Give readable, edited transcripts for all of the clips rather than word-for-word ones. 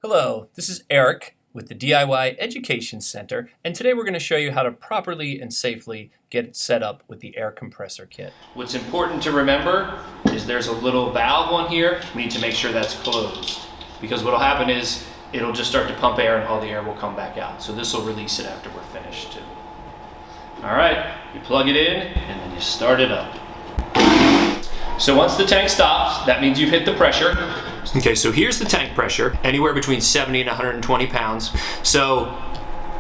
Hello, this is Eric with the DIY Education Center, and today we're going to show you how to properly and safely get it set up with the air compressor kit. What's important to remember is there's a little valve on here. We need to make sure that's closed, because what will happen is it'll just start to pump air and all the air will come back out. So this will release it after we're finished too. All right, you plug it in and then you start it up. So once the tank stops, that means you've hit the pressure. Okay, so here's the tank pressure, anywhere between 70 and 120 pounds. So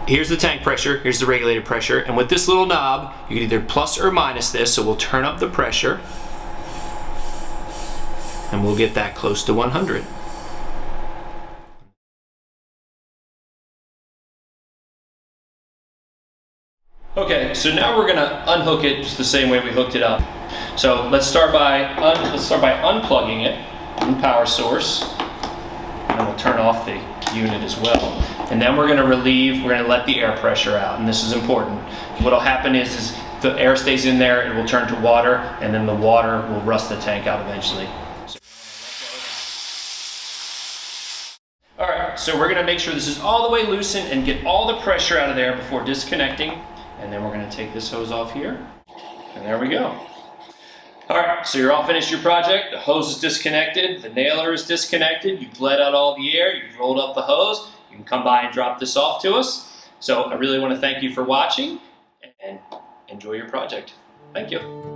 here's the tank pressure, here's the regulated pressure, and with this little knob, you can either plus or minus this, so we'll turn up the pressure, and we'll get that close to 100. Okay, so now we're gonna unhook it just the same way we hooked it up. So let's start by unplugging it from the power source, and then we'll turn off the unit as well. And then we're gonna let the air pressure out, and this is important. What'll happen is the air stays in there, it will turn to water, and then the water will rust the tank out eventually. All right, so we're gonna make sure this is all the way loosened and get all the pressure out of there before disconnecting. And then we're gonna take this hose off here, and there we go. All right, so you're all finished your project. The hose is disconnected, the nailer is disconnected, you bled out all the air, you rolled up the hose. You can come by and drop this off to us. So I really wanna thank you for watching and enjoy your project. Thank you.